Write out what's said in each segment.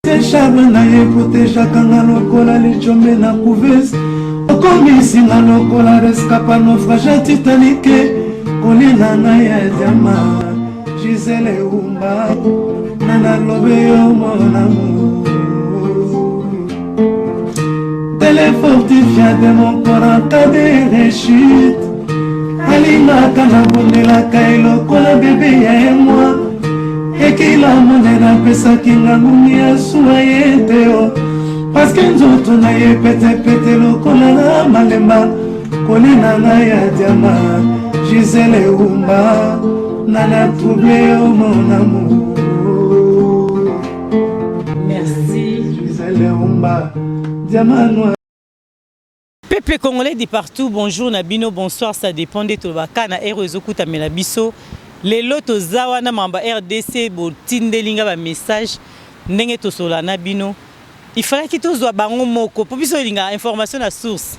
Charme na ye protéger kanga lokola lichombe na couveuse. Okomisi nga lokola rescapa naufrage Titanic. Kolina na ya diama Gisele Umba nana lobe yo mon amour. Téléfortifia de mon corps en cas de rechute. Alina kana bondela kailo kola bébé ya moi. Ekila monena pesa kinga ngumi ya suaye teo. Parce que nzoto na ye pete pete lokola na malemba. Kolina na ya diama Gisele Umba nana troublé oh mon amour. Merci Gisele Umba diamant noir. Peuple congolais de partout, bonjour Nabino, bonsoir, ça dépend de Tobaka na Erozokuta Melabiso. Les lotos zawana mamba RDC bo tindelinga ba message ndenge to sola Nabino. Il fallait que to zo bango moko pour biso linga information na source.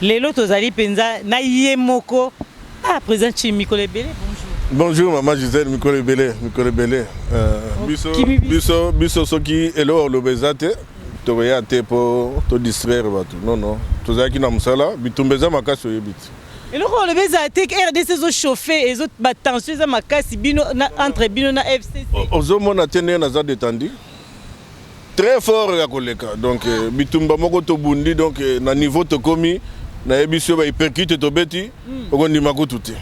Les lotos ali penza na ye moko. Ah président Chimikole Belé, bonjour. Bonjour maman Gisèle Mikole Belé, biso soki elo lo bezate. To te pour te distraire bato. Non, to zaki na musala bitumbeza makasi oyebiti. Et le rôle de RDC zo chauffé et autres tension za makasi bino entre bino na FCC. Ozomona tene na za détendu. Très fort ya koleka. Donc bitumba moko to bundi donc na niveau to komi na ebiso ba hypercute to beti okondi makututi.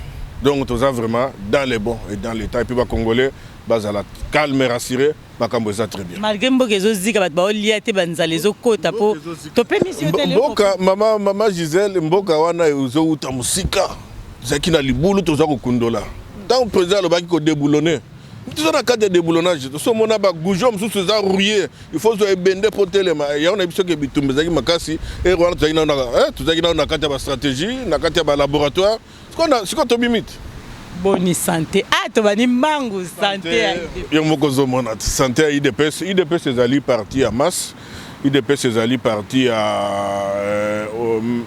Donc to za vraiment dans les bons et dans l'état et puis ba congolais bazala calme et rassuré makambo za très bien. Malgré mboka zo zika bat ba oliate banzale zo kota po to pe mission tele. Mboka mama Gisèle mboka wana uzo uta musika. Zaki na libulu to za kokundola. Tant président le baki ko déboulonner. Tu as un déboulonnage. So mona ba goujon mususu za rouillé. Il faut zo ebende pour telema. Ya on a biso ke bitumbe zaki makasi et rwanda tu zaki na tu zaki na kati ba stratégie, na kati ba laboratoire. Ce qu'on to bimite. Boni santé. Ah, tu vas dire mango santé. Santé à IDPS. IDPS est allé parti à masse. IDPS est allé parti à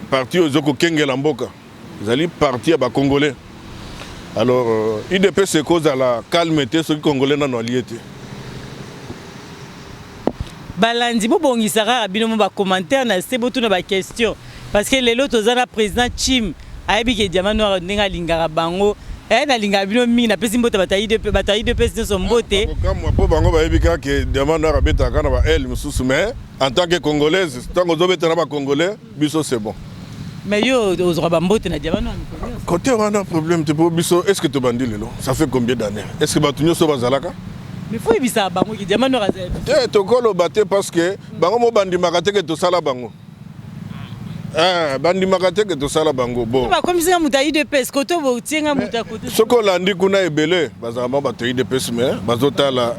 parti aux Zoko Kengelamboka. Ils allé parti à Congolais. Alors, IDPS c'est cause à la calmeté, ceux qui Congolais n'ont pas été. Balandi, bon bon, il sera bien mon commentaire, c'est bon tout nos questions. Parce que les autres ont président Chim, Aïbi qui diamant noir n'enga lingara bango. Na linga bino mingi na pesi mbote bataille de pesi so mbote moi po bango ba ebika ke demande na beta kana ba elle mususu mais en tant que congolaise tant que zobeta na ba congolais biso c'est bon mais yo ozwa ba mbote na diamant côté on a un problème te po biso est-ce que to bandi lelo ça fait combien d'années est-ce que batunyo so bazalaka mais faut ibisa bango ki diamant no razel to kolo baté parce que bango mo bandi makate ke to sala bango bandi makate ke to sala bango bon ba comme ça muta IDPS koto bo tienga muta koto soko landi kuna ebele bazama ba to IDPS mais bazotala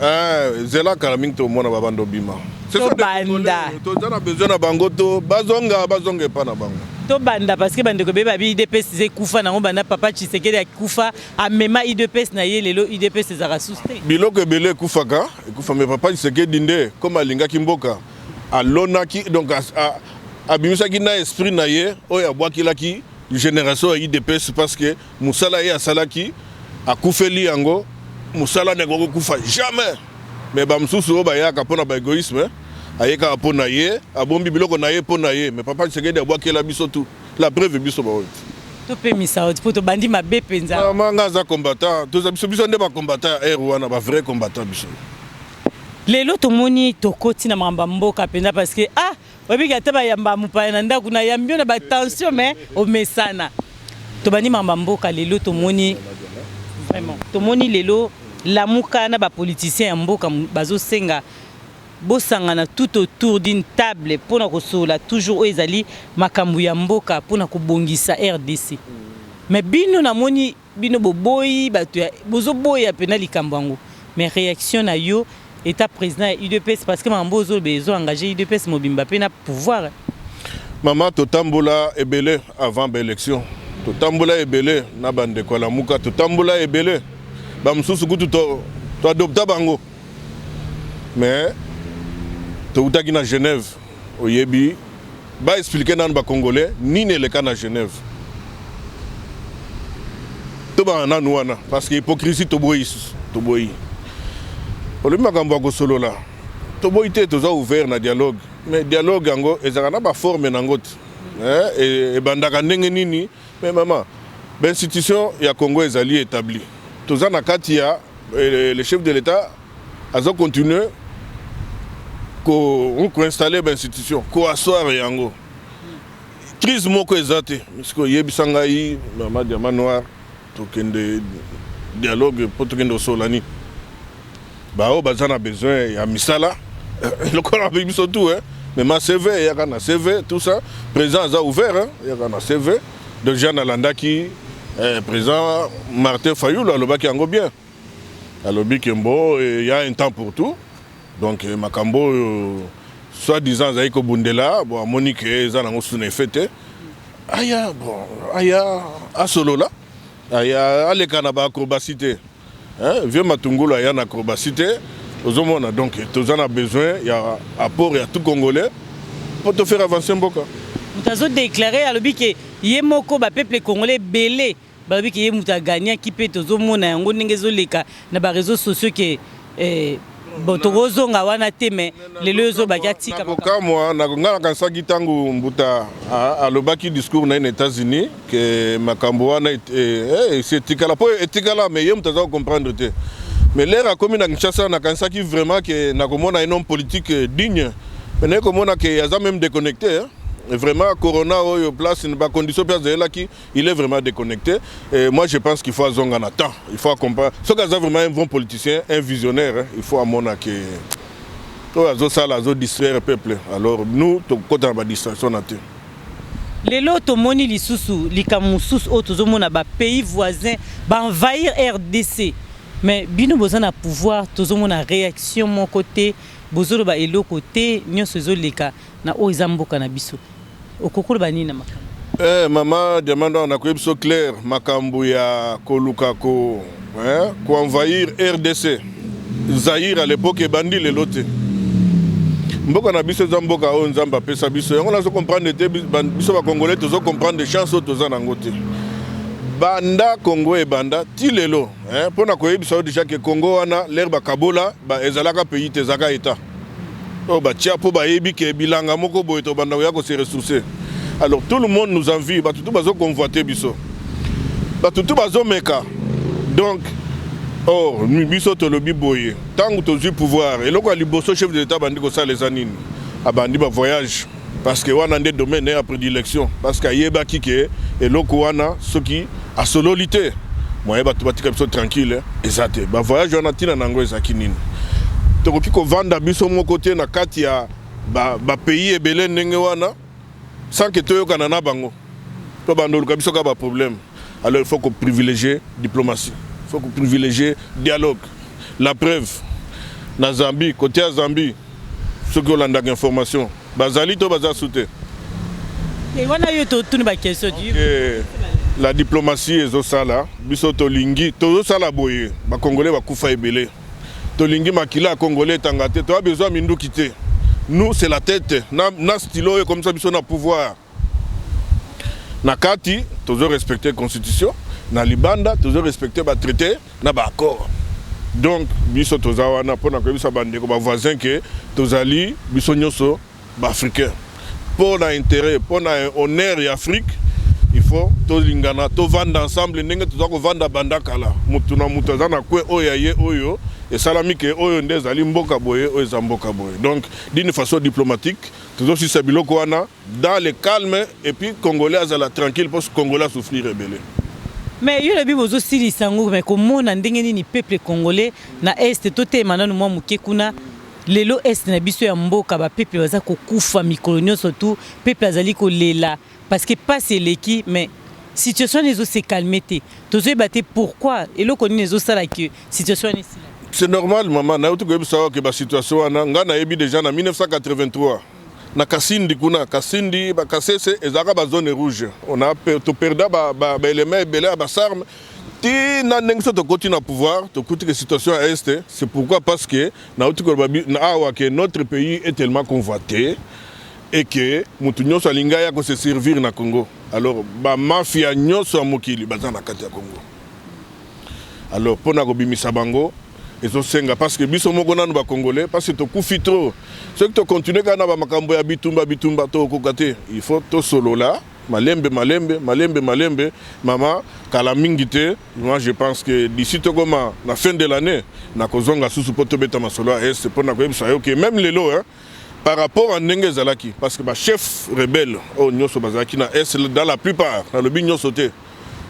zela kalaming to mona babando bima c'est ça banda to zana besoin na bango to bazonga pa na bango to banda parce que bande ko beba IDPS ze kufa na banda papa Tshisekedi akufa amema IDPS na ye lelo IDPS za rasuste biloko ebele kufaka kufa me papa Tshisekedi nde comme alinga kimboka alonaki donc abimisa ki na esprit na ye oya bwakilaki génération ya IDPS parce que musala ye asalaki akufeli yango musala ne ko kufa jamais mais ba mususu ba yaka pona ba égoïsme ayeka pona ye abombi biloko na ye pona ye mais papa Tshisekedi abwakela biso tout la preuve biso ba to pe misa ot poto bandi mabe penza manga za combattant to za biso nde ba combattant wana ba vrai combattant biso lelo tomoni tokoti na mamba mboka penza parce que wabi kataba yamba mupana ndaku na yambio na ba tension mais o mesana to bani mamba mboka lelo tomoni vraiment tomoni lelo la muka na ba politicien ya mboka bazo senga bosangana tout autour d'une table pour na kosola toujours ezali makambu ya mboka pour na kobongisa RDC mais bino na moni bino boboyi batu bozo boya pena likambango mais réaction na yo État président UDPS parce que Mambozo besoin engagé UDPS mobimba pe na pouvoir. Maman totambola ebele avant l'élection. Totambola ebele na bande ko la muka totambola ebele. Ba msusu kutu to adopta bango. Mais to utaki na Genève oyebi ba expliquer nan ba congolais ni ne le cas na Genève. To ba na nuana parce que hypocrisie to boyi. Ole makambo ko solo la. toboité toza ouvert na dialogue mais dialogue yango ezaka ba forme nango et bandaka ndenge nini mais maman l'institution ya Congo ezali établie toza na kati ya le chef de l'État azo continuer ko installer l'institution ko asseoir yango crise moko ezate parce que yebisanga yi mama diamant noir tokende dialogue pour tokende solani bao bazana besoin ya misala le corps biso tout mais ma CV ya kana CV tout ça président a ouvert ya kana CV de Jean Alandaki président Martin Fayulu alobaki yango bien alobi kembo il y a un temps pour tout donc makambo soi-disant zaiko bundela bon Monique ezana ngosune fete aya bon aya asolola aya alekana ba acrobacité vieux matungula ya na acrobacité ozomona donc tous a besoin il y a apport ya tout congolais pour te faire avancer mboka mutazo déclarer alobi ke yemoko ba peuple congolais belé balobi ke yemuta gagner qui peut tozomona yango ndenge zoleka na ba réseaux sociaux ke botogozonga wana te mais lelo zo bakatika makambo moi na ngala kansaki tangu mbuta alobaki discours na États-Unis que makambo wana c'est tikala po etikala mais yem tazo comprendre te mais l'air a commis na Kinshasa na kansaki vraiment que na komona un homme politique digne mais na komona que yaza même déconnecté vraiment corona oyo place une ba condition place là qui il est vraiment déconnecté et moi je pense qu'il faut zonga na temps il faut comprendre ce gars vraiment un bon politicien un visionnaire il faut amona que to azo sala azo distraire le peuple alors nous to kota ba distraction na te lelo to moni lisusu likamususu o tozomona ba pays voisins ba envahir RDC mais bino bozana pouvoir tozomona réaction mon côté bozolo ba elo côté nyonso zoleka na o ezamboka na biso okokolo banina makambo maman demande on a quoi so clair makambo ya koluka ko envahir RDC Zaïre à l'époque bandi le lote mboka na biso zamboka o nzamba pesa biso on a so comprendre te biso ba congolais to so comprendre des chances to za ngote banda Congo et banda ti lelo pona ko yebiso déjà que Congo wana l'herbe kabola ba ezalaka pays te zaka état oh bah tiens pour bah yebi ke bilanga moko boy to banda ya ko se ressourcer alors tout le monde nous envie bah tout bazo convoiter biso bah tout bazo meka donc oh biso to lobi boye tant to du pouvoir et loko liboso chef de l'état bandi ko ça les anines a bandi ba voyage parce que wana ndé domaine à prédilection parce que yeba kike et loko wana ce qui a sololité moi ba to batika biso tranquille exact ba voyage wana tina nango ezakinini tokoki ko vanda biso mo côté na kati ya ba pays ebele ndenge wana sans que toyokana na bango to bando luka biso ka ba problème alors il faut qu'on privilégier diplomatie il faut qu'on privilégier dialogue la preuve na Zambie côté à Zambie ceux qui ont l'information bazali to baza souté et wana yo to tuni ba question la diplomatie ezo sala biso to lingi to sala boye ba congolais ba kufa ebele tolingi makila congolais tangate tu as besoin mindu quitter nous c'est la tête na stylo comme ça biso na pouvoir na kati toujours respecter constitution na libanda toujours respecter ba traité na ba accord donc biso tozawa na pona ko biso bandeko ba voisin que tozali biso nyoso ba africain pour na intérêt pour na honneur et Afrique il faut to lingana to vendre ensemble ndenge tozako vendre banda kala mutu na mutu za na kwe oya ye oyo et salami que oyo ndez ali mboka boye oyo za mboka boye donc d'une façon diplomatique toujours si sabiloko wana dans le calme et puis congolais azala tranquille parce que congolais souffrir rebelle mais yo lebi bozo sili sango mais komona ndenge nini peuple congolais na est toté manano mwa muke kuna lelo est na biso ya mboka ba peuple baza kokufa mikolonio surtout peuple azali ko lela parce que pas c'est l'équipe mais situation les se calmer te tozo battre pourquoi et le koni les sala que situation ici c'est normal maman na utu ko savoir que ba situation wana ngana yebi déjà en 1983 na Kasindi kuna Kasindi ba kasese ezaka ba zone rouge on a to perda ba élément belé ba sarme ti na ndengso to continue à pouvoir to kuti que situation à est c'est pourquoi parce que na utu ko na awa que notre pays est tellement convoité et que mutu nyonso alinga ya ko se servir na Congo alors ba mafia nyonso mokili bazana kati ya Congo alors pona ko bimisa bango ezosenga parce que biso moko nanu Congolais parce que tokufi trop. Ceux qui te continuent kana ba makambo ya bitumba to kokate, il faut to solo là. Malembe, maman, kalamingite. Moi, je pense que d'ici Togoma, la fin de l'année, na kozonga sous poto beta masolo c'est pour na que même les lots, hein, par rapport à Ndenge Zalaki, parce que le chef rebelle au Nyoso Bazaki na est dans la plupart, dans le bignon sauté,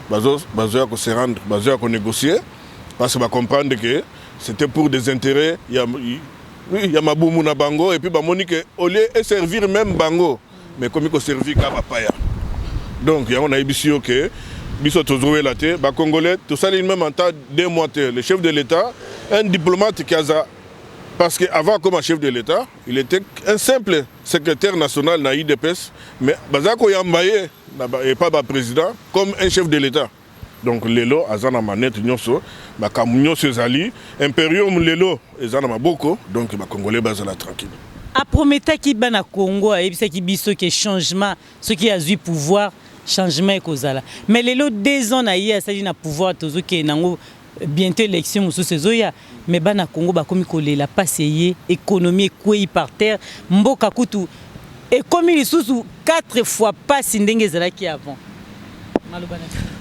bazo à se rendre, bazo à négocier, parce que va comprendre que c'était pour des intérêts. Il y a Maboumou na Bango et puis Monique au lieu de servir même Bango, mais comme il faut servir Kabapaya. Donc, il y a un émission que biso tozoué la terre, les Congolais, tout ça, même en temps 2 mois, le chef de l'État, un diplomate qui a. Parce qu'avant, comme chef de l'État, il était un simple secrétaire national de l'IDPS, mais Bazako Yambaye, et pas le président, comme un chef de l'État. Donc, Lelo, Azana Manette, Nyoso, Bakamunyoso Zali, Imperium Lelo, Azana Maboko, donc les Congolais basent tranquille. A promettre qui bana Congo, et puis qui biso que changement, ce qui a eu pouvoir. Changement est causal. Mais les lots 2 ans na hier ça dit na pouvoir tozo ke nango bientôt élection sous ces oya mais bana Congo ba komi kolela passer économie quoi par terre mboka kutu et comme il sous 4 fois pas Ndenge Zalaki avant.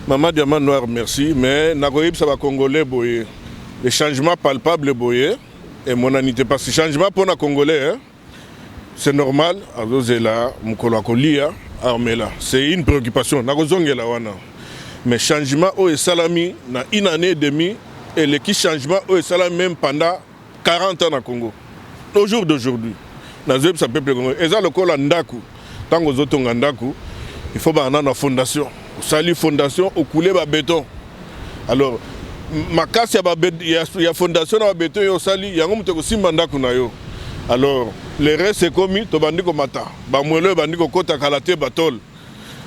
Maman Diamant Noir merci mais nakoyib ça va Congolais boyer les changements palpables boyer et mon anité parce que changement pour na Congolais hein, c'est normal azozela mukolo kolia. C'est une préoccupation. Mais changement au salami na une année et demie et le changement au salami même pendant 40 ans au Congo. Au jour d'aujourd'hui, ça peuple congolais. Et ça le col ndaku. Tant que autres ndaku, il faut avoir une fondation. Sali fondation au couler ba béton. Alors ma casse il y a fondation na béton yo sali yango muteko simba ndaku na yo. Alors, le reste c'est commis, to bandiko mata. Ba mwele bandiko kota kalate batol.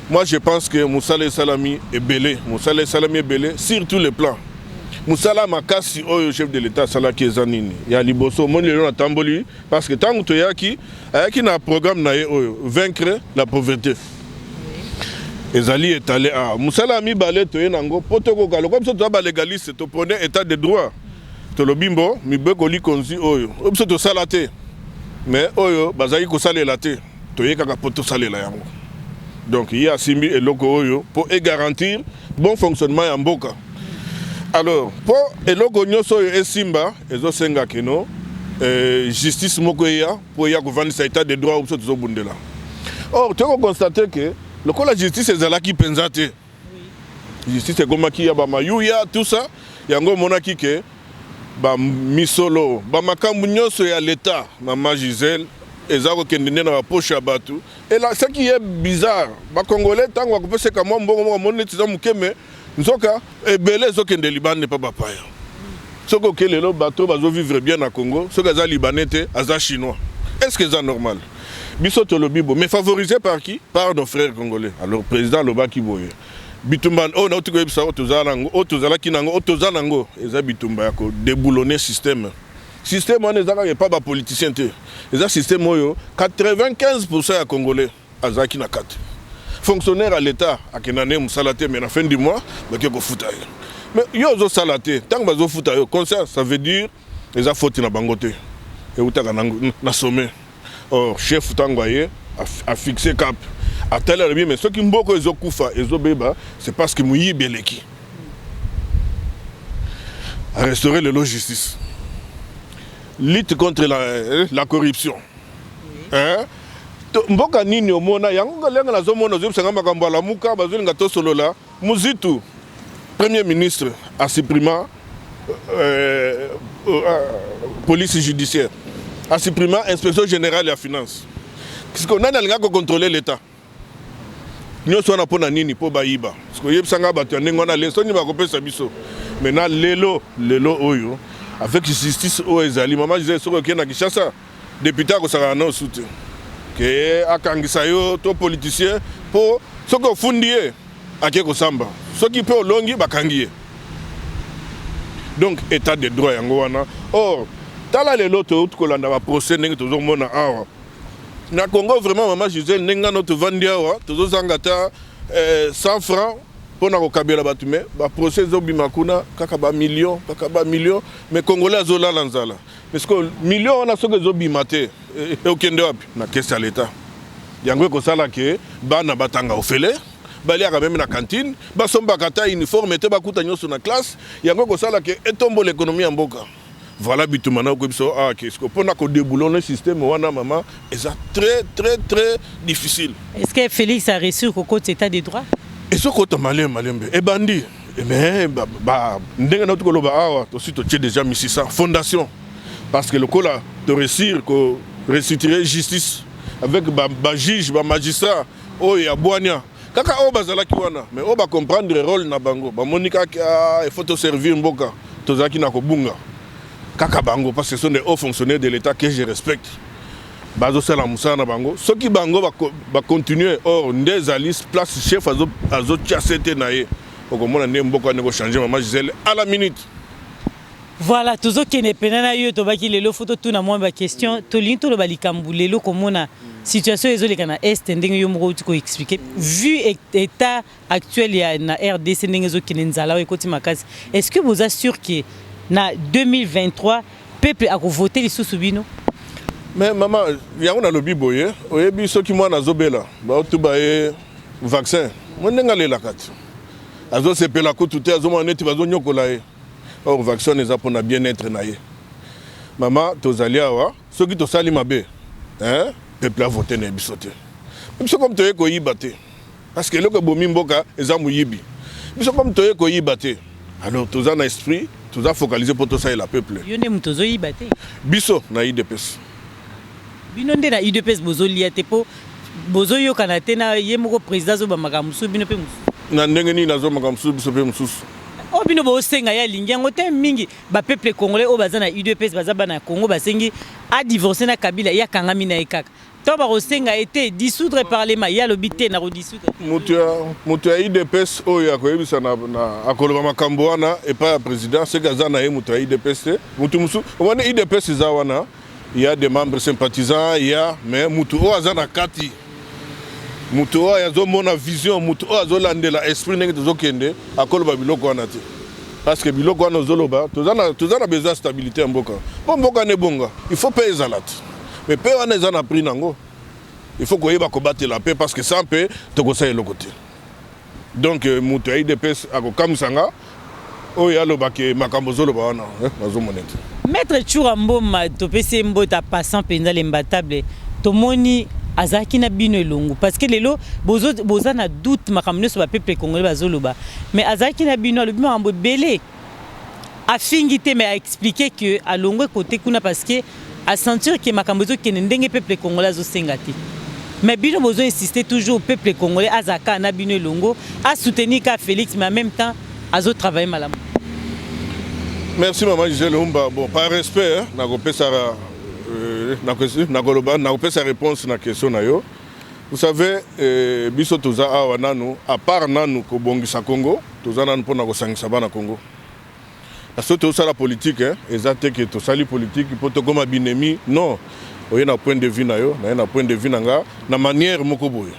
Moi je pense que Moussala Salami est belé. Moussala Salami est belé sur tous les plans. Moussala Makasi au chef de l'État Salaki Zanini. Il y a Liboso mon le na tamboli parce que tant que yaki na programme na vaincre la pauvreté. Ezali est allé à Moussala mi balé to yenango potoko kalo comme ça tu vas légaliste to prenait état de droit. To lobimbo mi bekoli konzi oyo. Obso to salate. Mais oyo bazaki ko salela te to yekaka poto salela yango. Donc il y a simbi et loko oyo pour garantir bon fonctionnement ya mboka. Alors pour eloko nyoso e simba ezo senga keno justice moko ya pour ya ko vandisa état de droit obso to bundela. Or tu as constaté que le la justice ezalaki penza te. Justice ekomaki ya ba mayuya tout ça yango monaki ke ba misolo ba makambu nyonso ya l'État maman Gisèle ezako kendene na poche ya batu et là ce qui est bizarre ba congolais tango ba kopesa ka mo mbongo mo monetiza mukeme nzoka ebele zo kende Liban pas bapaya soko kelelo bato bazo vivre bien na Congo soko za libanais te aza chinois est-ce que c'est normal biso to lobibo mais favorisé par qui par nos frères congolais alors président Lobaki Boye bitumba on a tout que ça otozala kinango otozanango eza bitumba yako déboulonner système on ezaka pas ba politicien te eza système oyo 95% ya congolais azaki na kate fonctionnaire à l'état akenane musalate mais na fin du mois bake ko futa mais yo zo salate tant bazo futa yo concert ça veut dire eza faute na bangote et utaka na sommet or chef tangoye a fixé cap à tel heure, mais ceux qui mboko ezokufa ezobeba c'est parce que muyi beleki à restaurer le justice lutte contre la corruption hein mboka nini omona yango lenga na zomona zobsanga makambo la muka bazolinga to solola muzitu premier ministre a supprimé police judiciaire a supprimé inspection générale de la finance parce qu'on a linga ko contrôler l'état nous sommes na nini po bayiba parce que yebsanga bato ndenge wana leso ni bakopesa biso maintenant lelo oyo avec justice o ezali maman disait soko ke na Kinshasa député ko saka na soute que akangisa yo to politicien po soko fundie ake ko samba soki pe olongi bakangie donc état de droit yango wana or tala lelo to kolanda ba procès ndenge tozo mona awa na Congo vraiment maman Gisèle nenga notre vandia wa tozo zangata 100 francs pour na kokabela batu me ba procès zobima kuna kaka ba million mais congolais azola lanzala parce que million on a soke zobima te e okende wapi na caisse à l'état yango ko sala ke bana batanga ofele baliaka même na cantine basombaka ta uniforme te bakuta nyoso na classe yango ko sala ke etombo l'économie en mboka. Voilà bitumana ko biso qu'est-ce que pour na ko déboulonner système wana mama et ça très difficile. Est-ce que Félix a reçu au côté état des droits? Et ce côté malien et bandi mais ndenge na to loba awa to sito tché déjà mis ça fondation parce que le cola de réussir ko restituer justice avec ba juge ba magistrat o ya boania kaka o bazala ki wana mais o ba comprendre le rôle na bango ba monika il faut te servir mboka to zaki na ko bunga kaka bango parce que ce sont des hauts fonctionnaires de l'état que je respecte bazo sala musana bango ceux qui bango va continuer or des alices place chef azo tiasete nae okomona ne mboka ne ko changer maman Gisèle à la minute. Voilà, toujours qui n'est pas là, yo tobaki lelo photo tout na moi ba question to linto lo balikambu lelo komona situation ezole kana est ndenge yo moko tiko expliquer vu état actuel ya na RDC ndenge zo kinenzala wa ekoti makasi. Est-ce que vous assure que na 2023 peuple a voté les sous-subino? Mais maman, yango na lobi boye, oyebi soki mwana zobela, ba tuba e vaccin. Monenga lela kati. Azo sepela ko tuté azo maneti bazo nyokola e. Or vaccin les a pour na bien-être naie. Maman tozali awa, soki to sali mabe, hein, peuple a voté na bisote. Biso comme toye ko yibate. Parce que loko bomi mboka eza muyibi. Biso comme toye ko yibate. Alors toza na esprit, toza focaliser pour tout ça et la peuple. Yone mutozo yibate. Biso na IDPS. Bino nde na IDPS bozo liate po bozo yo kanate na yemoko président zo ba makamusu bino pe musu. Na ndenge ni nazo makamusu biso pe musu. O bino bo senga ya lingiango te mingi ba peuple congolais o baza na UDPS baza bana Congo basengi a divorcer na Kabila ya kangami na ekaka to ba rosenga été dissoudre parlement ya lobité na redissoudre mutu ya UDPS o ya ko yebisa na akoloba makambo wana et pas président c'est gaza na mutu ya UDPS te mutu musu wana UDPS za wana il y a des membres sympathisants il y a mais mutu o azana kati mutu o yazo mona vision mutu o azolandela esprit ndenge tozokende akoloba biloko wana te parce que biloko wana zoloba tozana besoin stabilité mboka po mboka ne bonga il faut payer zalat mais payer wana ezana prix nango il faut koyeba kobattre la paix parce que sans paix tokosala eloko te donc mutu ya IDPS akokamwisanga oyo alobaki makambo zoloba wana bazomona te. Maître Tchoura Mboma topesi mbota passant penza lembatable tomoni azaki na bino elongo parce que lelo boza na doute makambo nyonso ba peuple congolais bazoloba mais azaki na bino alobi makambo belé afingi te mais a expliqué que alongo côté kuna parce que a sentir que makambo zo kene ndenge peuple congolais zo sengati mais bino bozo insister toujours peuple congolais azaka na bino elongo a soutenir ka Félix mais en même temps azo travailler malamu. Merci maman Gisèle Humba. Bon, par respect, na sa réponse na question na yo. Vous savez, biso toza awa nanu, à part nanu ko bongisa Congo, toza nanu pona ko sangisa bana Congo. Parce que toza la politique, exacte que to sali politique, pour to comme binemi, non. Oye na point de vue na yo, na point de vue nga, na manière moko boye.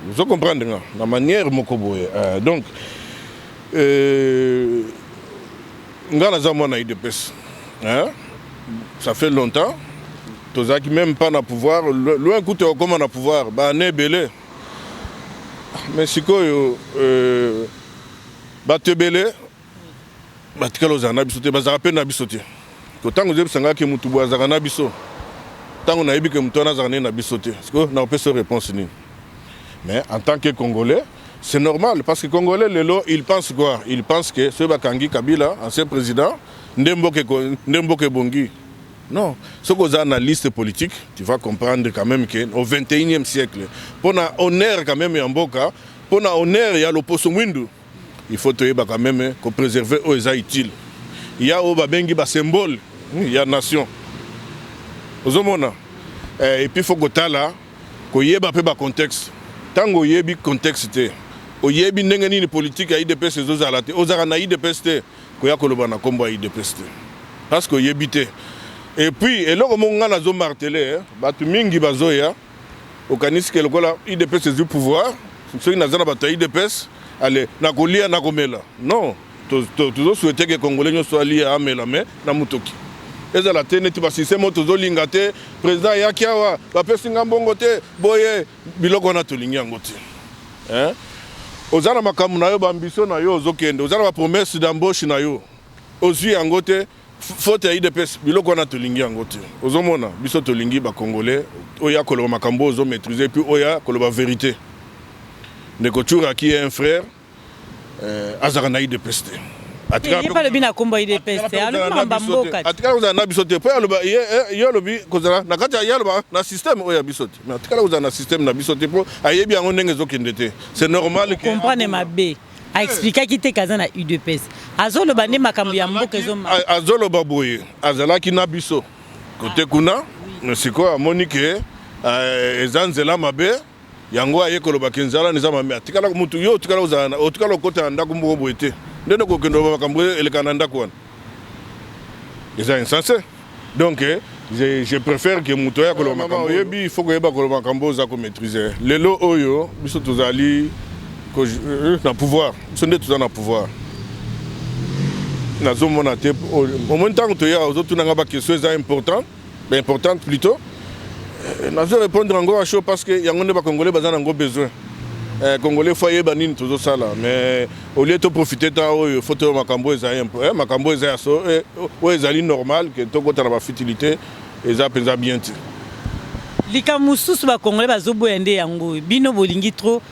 Vous comprenez nga, na manière moko boye. Donc Ngana Zamona IDPS. Ça fait longtemps. Tozaki même pas na pouvoir. Loin coûte comment na pouvoir. Bah né belé. Mais si quoi bah te belé. Bah tikalo zana bisote. Bah zarape na bisote. Quand vous êtes sanga ke mutu boa zana biso. Tant na ibi ke mutu na zana na bisote. Parce que na opé réponse ni. Mais en tant que Congolais. C'est normal, parce que les Congolais, ils pensent quoi? Ils pensent que ce Bakangi Kabila, ancien président, Ndemboke Bongi. Non, ce qu'on a dans la liste politique, tu vas comprendre quand même qu'au XXIe siècle, pour un honneur quand même en Boka, pour un honneur, il y a l'opposition Windu. Il faut quand même préserver aux utiles. Il y a au Babengi symbole, il y a nation. Et puis il faut que tu là, qu'il y ait un contexte. Tant qu'il y ait un contexte, oyebi ndenge nini politique ya IDPS ezozala te ozaka na IDPS te koya koloba na kombo ya IDPS te parce que oyebi te et puis eloko monga nazo marteler batu mingi bazoya okanisi ke lokola IDPS du pouvoir soki nazana bato ya IDPS allez nakolia nakomela non toujours souhaiter que congolais ne soit lié à amela mais na mutoki ezala te neti ba système tozolinga te président yaki awa bapesi nga mbongo te boye biloko na tolingi yango te hein ozana makambo na yo ba ambition na yo ozokende ozana ba promesse d'embauche na yo ozwi yango te faute ya IDPS biloko na tolingi yango te ozomona biso tolingi ba congolais oya koloba makambo ozo maîtriser puis oya koloba vérité ndeko Tchoura qui est un frère azaka na IDPS te atika le bina kombo IDPS alors mbamboka atika uzana na biso te po yo lobi kozala na kati ya loba na système oya biso te mais atika uzana na système na biso te po ayebi yango ndenge ezokende te c'est normal que comprendre mabe a expliquer ki te kaza na UDPS azoloba ne makambo ya mboka ezoma azoloba boye azalaki na biso kote kuna siko amoni ke ezanzela mabe yango aye koloba kenzala neza mame atikala mutu yo tikala uzana otikala kota ndako mbo boye te ndeno kokendo makambo elekana ndako wana eza insensé donc je préfère que mutu ya koloba makambo yebi il faut que yeba koloba makambo za ko maîtriser lelo oyo biso tozali na pouvoir ce n'est tout en pouvoir na zone monate au moins tant que ya autres na ba question est important mais importante plutôt na je répondre encore à chaud parce que yango ne ba congolais bazana ngo besoin congolais foyer banini toujours ça là mais au lieu de profiter ta oyo photo makambo eza makambo eza so o ezali normal que to kota na ba futilité eza penza bien ti likamususu ba congolais bazoboya nde yango bino bolingi trop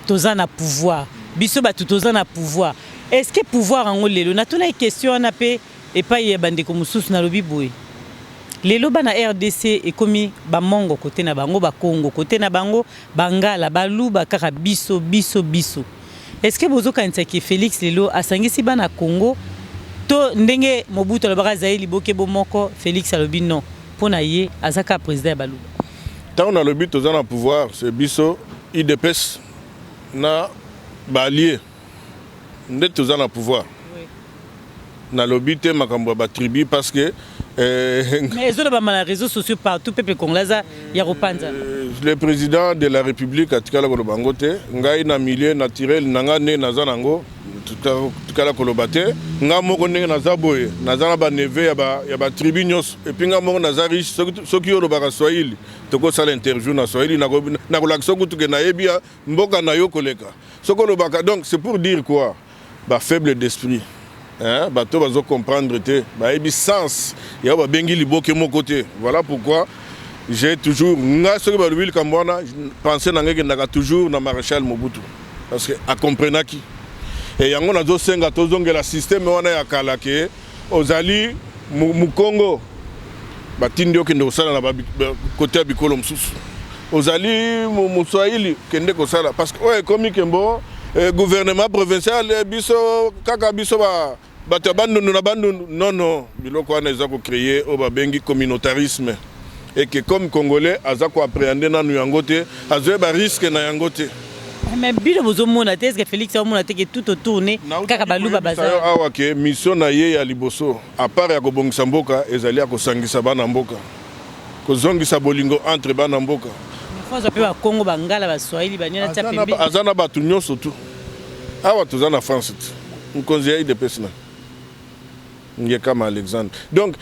toza na pouvoir biso batu toza na pouvoir est-ce que pouvoir en lelo na tuna question na pe et pas ye bande ko mususu na lobi boye lelo bana RDC et komi ba mongo côté na bango ba Congo côté na bango bangala baluba kaka biso est-ce que bozo kanisa ki Félix lelo asangisi bana Congo to ndenge Mobutu le Brazzaville boke bo moko Félix alobi non pona ye azaka président baluba tant on a le but toza na pouvoir c'est biso IDPS na balié nde toza na pouvoir na lobby te makambo ba tribu parce que mais ils ont les réseaux sociaux partout peuple congolais ya repanza le président de la République atikala ko bangote ngai na milieu naturel nanga ne nazanango tukala ko lobate nga moko ndenge nazaboye nazana ba neve ya ba tribu nyos et puis nga moko nazari soki yo lobaka Swahili toko sala interview na Swahili na ko lakso kutuke na yebia mboka na yo koleka soko lobaka donc c'est pour dire quoi ba faible d'esprit hein bato bazo comprendre te ba yebi sens ya ba bengi liboke mon côté voilà pourquoi j'ai toujours nga soki ba lubil kambwana penser na ngeke ndaka toujours na maréchal Mobutu parce que a comprenaki et yango nazo senga tozongela système wana ya kala ke ozali mu Congo batindi okende osala na côté ya bikolo msusu ozali mu Swahili kende kosala parce que oye komi kembo gouvernement provincial biso kaka biso ba tabandonu na bandonu non biloko wana eza ko créer o ba bengi communautarisme et que comme congolais aza ko appréhender nanu yango te azoe ba risque na yango te mais bilo bozo mona te est-ce que Félix a mona te que tout tourner kaka baluba bazar awa ke mission na ye ya liboso à part ya ko bongisa mboka ezali ya ko sangisa bana mboka ko zongisa bolingo entre bana mboka fois pe ba Congo bangala ba Swahili banyana tsa pembe azana batu nyonso tu awa tozana France un conseiller de persona nge kama Alexandre donc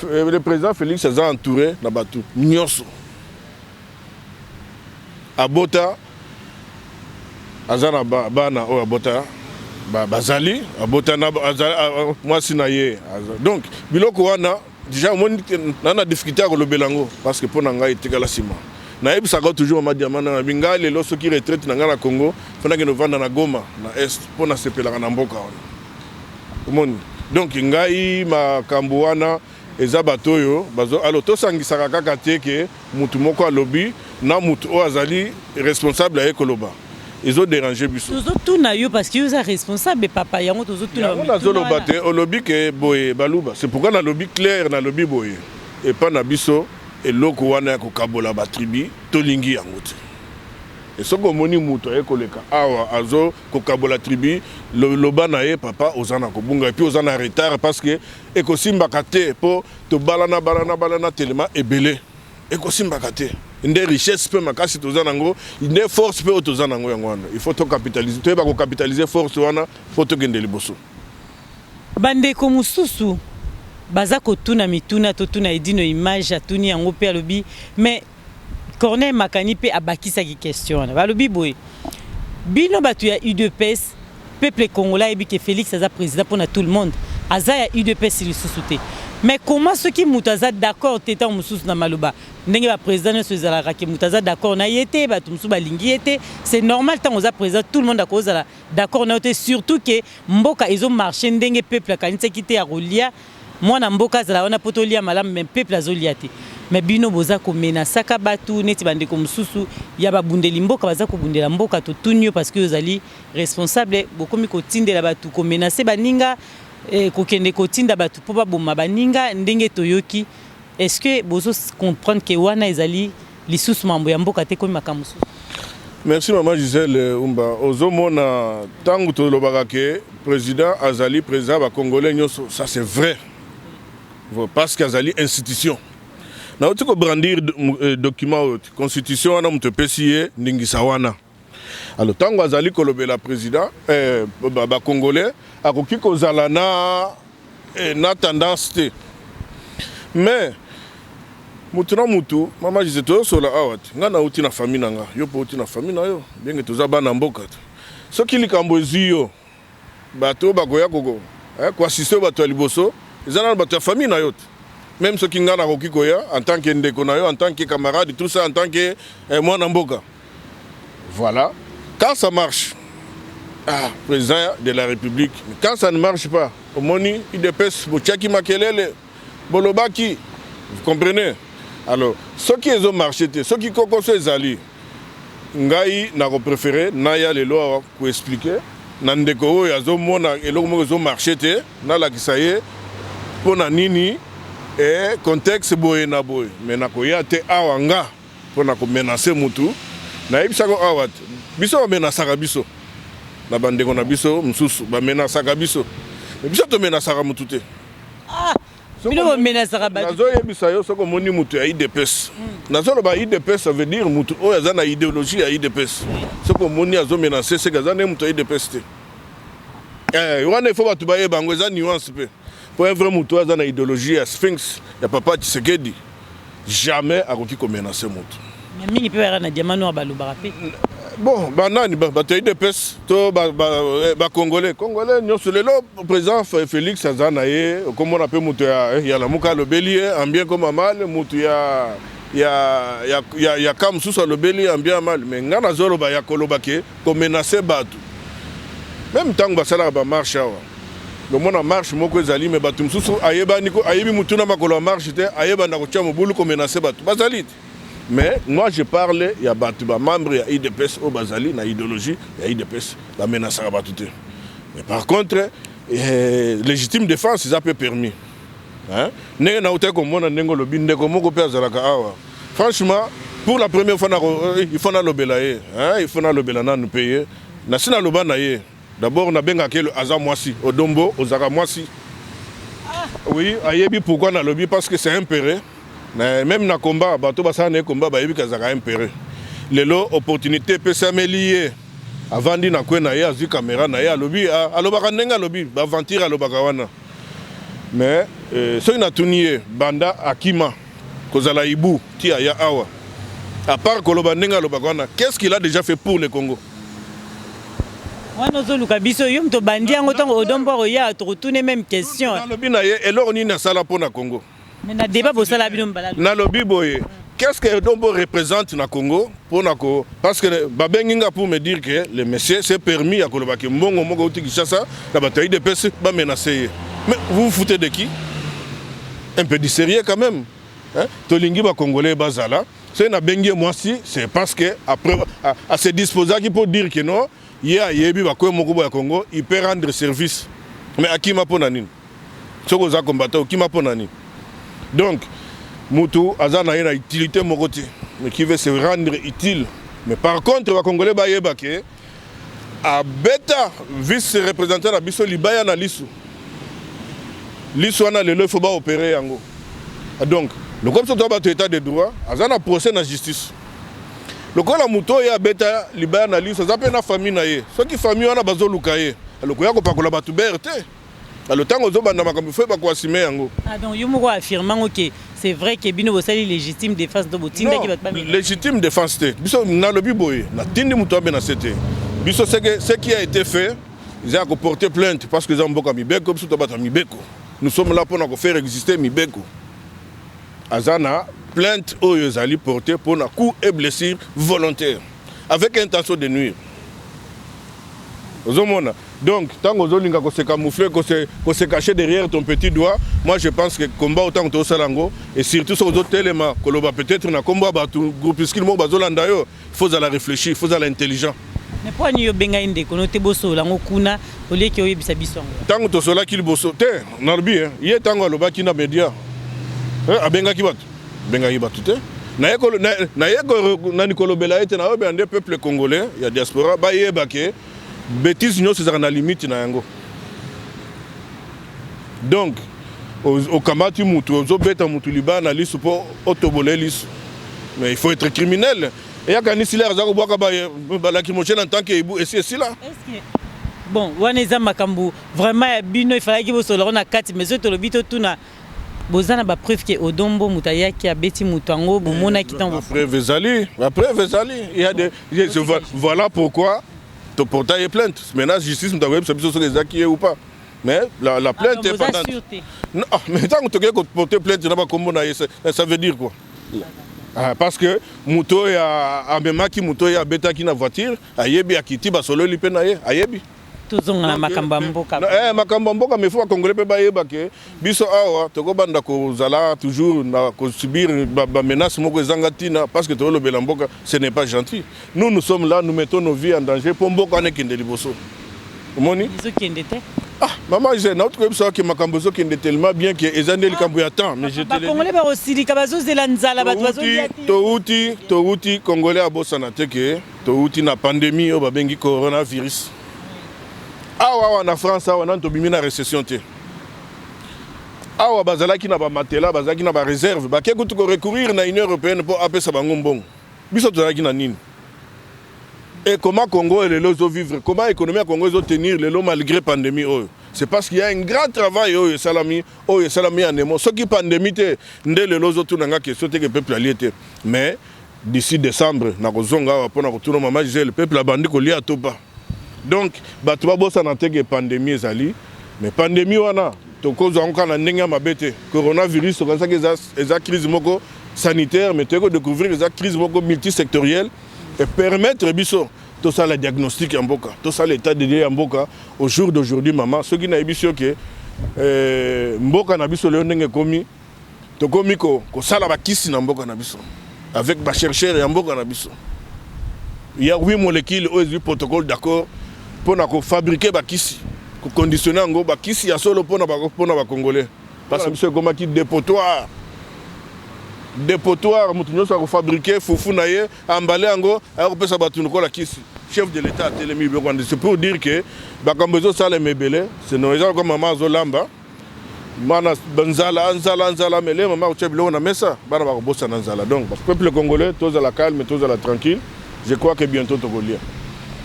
le président Félix a entouré na batu nyonso abota azana bana o abota bazali abota na mwasi na ye donc biloko wana déjà moni na difficulté à kolobelango parce que pona ngai tikala sima na ebisaka toujours ma diamana na binga lelo soki retraite na ngala Congo fona ke no vanda na Goma na est pona sepelaka na mboka wana omoni donc ngai makambo wana eza batoyo bazo alo tosangisaka kaka te ke mutu moko alobi na mutu o azali responsable ya ekoloba ils ont dérangé biso tout na yo parce que vous êtes responsable papa yango tout na on a zolo baté o lobby ke boye baluba c'est pourquoi na lobby clair na lobby boye et pas na biso et loko wana ko kabola ba tribu tolingi yango te et soko moni muto e koleka awa azo ko kabola tribu loba na ye papa ozana ko bunga et puis ozana retard parce que e ko simba kate po to balana tellement ebelé e ko simba kate des richesses peut makasi tozanango des forces peut tozanango yango il faut to capitaliser to ba ko capitaliser force wana faut to gende liboso bandeko mususu baza kotuna mituna totuna edino image atuni yango pe alobi mais Corneille Makani pe abakisaki question wana balobi boye bino batu ya UDPS peuple congolais ebi que Félix aza président pour tout le monde aza ya UDPS lisusu te. Mais comment ceux qui mutaza d'accord teta mususu na maloba ndenge ba président so ezalaka ke mutaza d'accord na yete ba tumsu ba lingi yete c'est normal tant oza président tout le monde akozala d'accord na yote surtout que mboka izo marché ndenge peuple kanitse kite ya rolia mwana mboka zala wana potolia malamu mais peuple azolia te. Mais bino boza ko menasaka batu neti bandeko mususu ya babundeli mboka baza ko bundela mboka to tunyo parce que ozali responsable bokomi ko tindela batu ko menacer baninga kokende kotinda batu po baboma baninga ndenge toyoki. Est-ce que bozo comprendre que wana ezali lisusu mambo ya mboka te komi makamusu? Merci maman Gisèle Umba. Ozomona tangu tolobaka ke président azali président ba congolais nyoso, ça c'est vrai. Parce qu'azali institution. Na uti ko brandir document constitution wana mute pesiye ndingisa wana. Alors tango azali kolobela président ba congolais akoki kozala na tendance te. Mais mutu na mutu mama jise to sola awati nga na uti na famille nanga yo po uti na famille na yo benge toza bana mboka soki likambo eziyo bato bakoya koko ko assister bato ya liboso ezana bato ya famille na yo même soki nga na koki koya en tant que ndeko na yo en tant que camarade tout ça en tant que mwana mboka. Voilà, quand ça marche président de la République, quand ça ne marche pas au moni il dépêche bochaki makelele bolobaki, vous comprenez? Alors, ceux qui ont marché, ceux qui ont ezali, ngai na préféré naya les lois pour expliquer. Nandeko yazo mona eloko moko zo marché te na la kisaye pour na nini et contexte boye na boye. Mais na koya te awanga pour na ko menacer mutu. Na ibisa ko awat. Biso ba menasaka biso. Na bandeko na biso msusu ba menasaka biso. Biso to menasaka mutu te. Bino menasaka ba. Nazo yebisa yo soko moni mutu ya IDPS. Nazo ba IDPS ça veut dire mutu o yaza na idéologie ya IDPS. Soko moni azo menacer c'est gaza na mutu ya IDPS te. Wana il faut ba tubaye bango eza nuance pe. Pour un vrai mutu aza na idéologie ya Sphinx ya papa Tshisekedi jamais akoki ko menacer mutu. Mais mingi pe na diamano balobaka pe. Bon, banani bataille de pes to ba congolais nyonso lelo président Félix Azanaye comme on appelle mutu ya la muka lobeli en bien comme mal mutu ya kam susa lobeli en bien mal mais ngana zolo ba ya kolobake ko menacer batu même tant ba sala ba marche awa le mona marche moko ezali mais batu mususu ayeba niko ayebi mutu na makolo marche te ayeba na ko tia mobulu ko menacer batu bazali. Mais moi je parle, il y a des membres, il y a IDPS au Bazali, il y a idéologie, il y a IDPS, la menace à battre. Mais par contre, légitime défense, ça peut permis. Franchement, pour la première fois, il faut l'obélayer. Il faut l'obélayer nous payer. D'abord, on a bien le Azam Moissi, au Dombo, au Zara Moissi. Oui, pourquoi on a lobby? Parce que c'est impéré. Même dans le combat, bateau basane combat ba yebi kazaka impéré. Lelo opportunité peut s'améliorer. Avant di na kwena ya azu caméra na ya lobby alobaka nenga lobby ba aventure alobaka wana. Mais so ina tunier banda akima kozala ibu ti ya awa. À part koloba nenga alobaka wana, qu'est-ce qu'il a déjà fait pour le Congo? Wana zoluka biso yum to bandi yango tango odombo ya to retourner même question. Na lobby na ye eloko ni na sala pona Congo. Mais na débat bosala bino mbala. Na lobby boye. Qu'est-ce que Dombo représente na Congo pour nako parce que babenginga pour me dire que le monsieur c'est permis à kolobaki mbongo moko uti Kinshasa la bataille de PS ba menacer. Mais vous vous foutez de qui? Un peu de sérieux quand même. Hein? Tolingi ba congolais bazala. C'est na bengi moi si c'est parce que après à se disposer qui pour dire que non, yebi ba ko moko ba Congo, il peut rendre service. Mais à qui m'a ponani? Soko za combattant qui m'a ponani? Donc, Moutou, Azana a une utilité moroti, mais qui veut se rendre utile. Mais par contre, les Congolais Bayebake, à Beta, vice-représentant de Bisso Libaya na Lissou. Lissou, il faut pas opérer. Donc, Le comme ça doit état de droit, azana procès na justice. Le quand la moto ya beta libère na liste, ça na famille na ye. Ceux qui famille wana bazo lukaye. Le koya ko pakola batu berté. Le temps ozo banda makambo fait ba ko asime yango. Ah donc yo moko affirmant OK, c'est vrai que bino bosali légitime défense de botinda qui va pas légitime défense té. Biso na lobi boye, na tindi muto be na cité. Biso ce qui a été fait, ils ont porté plainte parce que ils ont mboka mibeko, biso to bata mibeko. Nous sommes là pour faire exister mibeko. Azana plainte oyo ezali porté pour na coup et blessure volontaire avec intention de nuire. Donc, tant que tu se camoufler, que se cacher derrière ton petit doigt, moi je pense que le combat autant que tu as et surtout sur les autres éléments, que l'on va peut-être un combat, il faut la réfléchir, il faut l'intelligent. Mais pourquoi nous avons besoin de connaître bosso la ngokuna au lieu que vous bisa biso? Tant que tu es là bosso, te narbi hein, il y a tant que le baki na média. A benga ki bat. Benga ki batute. Na yeko na Nikolo Belaete na obe ande peuple congolais, il y a diaspora ba yebake. Bêtise nous c'est à la limite na yango. Donc au kamati mutu au beta mutu liba na lisu pour autoboler lisu. Mais il faut être criminel. Et ya kanisi la za ko boka ba la kimoche en tant que ibu et c'est là. Est-ce que bon, waneza makambu vraiment bino il fallait que vous solo na kati mais to lobito tuna bozana ba preuve que Odombo mutaya qui a beti mutango bomona qui t'envoie. Après Vezali, il y a des voilà pourquoi ton portail est plainte. Maintenant, justice, nous avons savoir si c'est qui est ou pas. Mais la plainte est pendante. Non, mais tant que tu as porté plainte, ça veut dire quoi? Parce que Mouto et Amemaki, Mouto et Beta qui na voiture, Ayebi Akiti, Basolo Lipenaye, Ayebi. Toujours na Makambamboka. Makambamboka, mais il faut que Congolais peut bailler que biso awa toko banda ko zala toujours na ko subir ba menace moko zangatina parce que to lo belamboka ce n'est pas gentil. Nous sommes là, nous mettons nos vies en danger pour mboka ne kende liboso. Moni? Biso kende te. Ah, maman j'ai notre comme ça que makambozo kende tellement bien que ezande likambo ya temps mais je te le. Congolais ba aussi likabazo zelanzala ba bazo yati. To uti Congolais abosana te que to uti na pandémie o ba bengi coronavirus. Awa na France awa nan to bimi na récession te. Awa bazala ki na ba matela bazala ki na ba réserve ba ke kutu ko recourir na Union européenne pour apesa bango mbongo. Biso to ki na nini? Et comment Congo et les lots vivre? Comment l'économie à Congo tenir les lots malgré pandémie? C'est parce qu'il y a un grand travail au salami en émo. Ce qui pandémie te ndé les lots tout nanga question que peuple allié. Mais d'ici décembre na kozonga pour na retourner maman le peuple a bandi ko lia topa. Donc, tu vas bosser dans la pandémie, mais pandémie, tu causes encore la coronavirus, c'est une crise sanitaire, mais tu vas découvrir une crise multisectorielle et permettre tout ça le diagnostic en boca, tout ça l'état de lié en boca au jour d'aujourd'hui, maman. Ce qui n'a pas que Mboka n'a pas le commis, tu commis que ça la kisi na Mboka na biso avec ba chercheur en Mboka na biso. Il y a 8 molécules au protocole d'accord pour fabriquer bakisi, pour conditionner en gros bakisi ya solo pour na Congolais. Parce que c'est comme qui dépotoir, mutunyo sa fabriquer fufu na ye, emballer en gros, alors peut ça battu ko la kisi. Chef de l'État télémi c'est pour dire que bakambezo ça les mebele, c'est nos gens comme maman Zolamba. Mana banzala anzala mele maman o chebilo na mesa, bana ba bossa nanzala. Donc le peuple congolais tous à la calme, tous à la tranquille. Je crois que bientôt tu vas lire.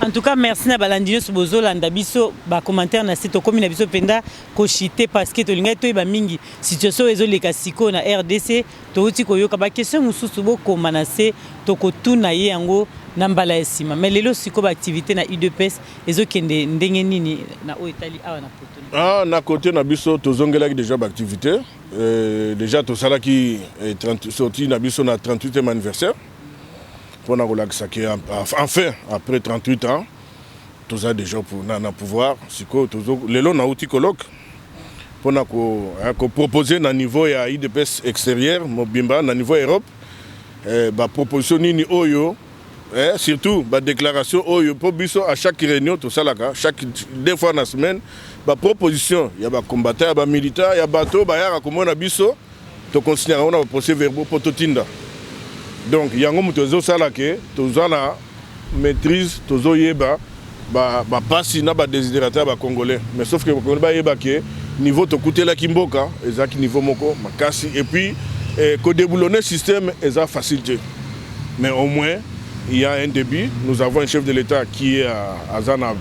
En tout cas, merci à Balandino Sobozo, Landabiso, ba commentaire na site commune biso penda ko chité parce que to linga to ba mingi situation ezo le kasiko na RDC to uti ko yoka ba question mususu bo ko manase to ko tuna ye yango na mbala esima mais lelo siko ba activité na UDPS ezo kende ndenge nini na o Italie awa na poto. Ah na côté na biso to zongela déjà ba activité déjà to sala ki 30 sorti na biso na 38e anniversaire. Pour enfin, après 38 ans, tout ça déjà pour pouvoir, les lots ont colloque pour proposer à niveau de IDPS extérieur, à niveau Europe, proposition ni oyo, surtout déclaration oyo pour biso à chaque réunion tout ça là, chaque 2 fois dans la semaine, proposition, il y a des combattants, des militaires, il y a des bateaux, il y a des biso, to considérer on a procès verbaux pour tout tinda. Donc, il y a un peu salake, tozo na maîtrise, tozo yeba, passi na désidérateur congolais. Mais sauf que le Congolais yeba que niveau to coûter la kimboka, ezaki niveau moko makasi et puis et que déboulonner le système est facilité. Mais au moins, il y a un début. Nous avons un chef de l'État qui est à la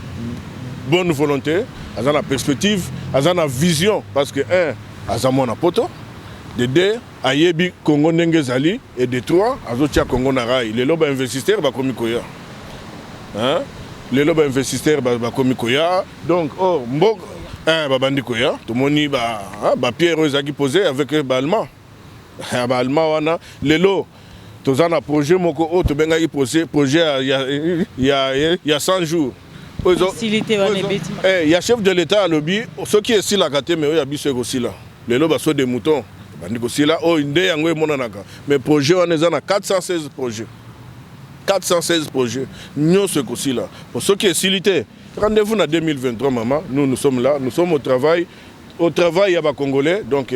bonne volonté, à la perspective, à la vision. Parce que, un, à mon poto, de deux, à Yebi Congo Nengezali, et de trois, à Zotia Congo Narai. Les lobes investisseurs, bah, comme Koya. Hein? Les lobes investisseurs, bah, comme Koya. Donc, oh, Mbok, Babandi Koya, tout le monde, bah, Pierre Ozaki posé avec Balma. Balma, wana, les lots. Tous un projet, mon co, tu as posé projet il y a 100 jours. Il y a chef de l'État à lobby, ceux qui sont là, mais il y a bis aussi là. Les lobes sont des moutons. Mais projet, on est à 416 projets. 416 projets. Nous sommes aussi là. Pour ceux qui sont silité, rendez-vous en 2023, maman. Nous sommes là, nous sommes au travail. Au travail, il y a des Congolais. Donc,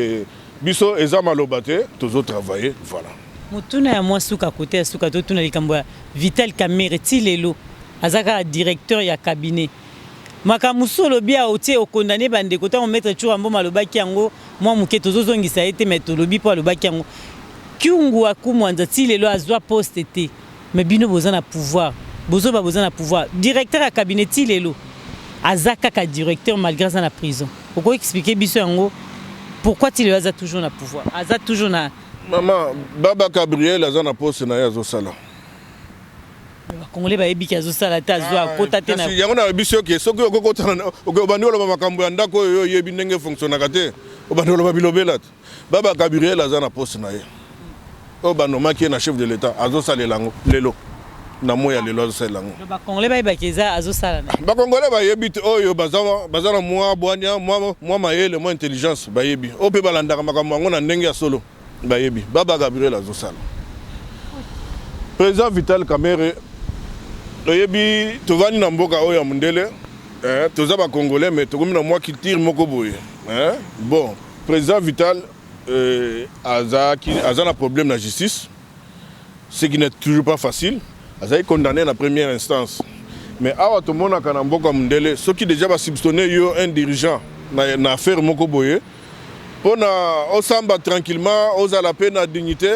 biso et Zamalobate, tous au travail. Voilà. Mutuna ya mwasuka kote ya suka to tuna likambo ya Vital Kamerhe ti lelo azaka directeur ya cabinet makamuso lobi a otie o condamné bande kota on mettre toujours ambo malobaki yango mwa muke tozozongisa ete metolobi po alobaki yango kiungu akumwanza ti lelo azwa poste te mais bino bozana pouvoir bozana pouvoir directeur ya cabinet ti lelo azaka ka directeur malgré ça na prison pourquoi expliquer biso yango pourquoi ti lelo aza toujours na pouvoir aza toujours na Maman, Baba Gabriel a un poste na yazo sala. Congolais ba ebiki azo sala ta zo akota te na. Yango na biso ke soki okokota obandolo ba makambo ndako yo yebi ndenge fonctionnaka te. Obandolo ba bilobela. Baba Gabriel a un poste na ye. Obano maki na chef de l'État azo sala lango lelo. Na moya lelo azo sala lango. Ba Congolais ba ebaki za azo sala na. Ba Congolais ba yebi oyo bazana moi boanya moi mayele moi intelligence ba yebi. Ope balandaka makambo ngo na ndenge ya solo. Bayebi Baba Gabriel azosala président Vital Kamerhe oyebi tovani na mboka oyo ya mundele toza ba congolais mais tokomi na mwa culture moko boye bon président Vital aza na problème na justice ce qui n'est toujours pas facile aza est condamné na première instance mais awa tomonaka na mboka mundele ceux qui déjà ba soupçonner yo un dirigeant na affaire moko boye pour osamba tranquillement, osa la peine à dignité,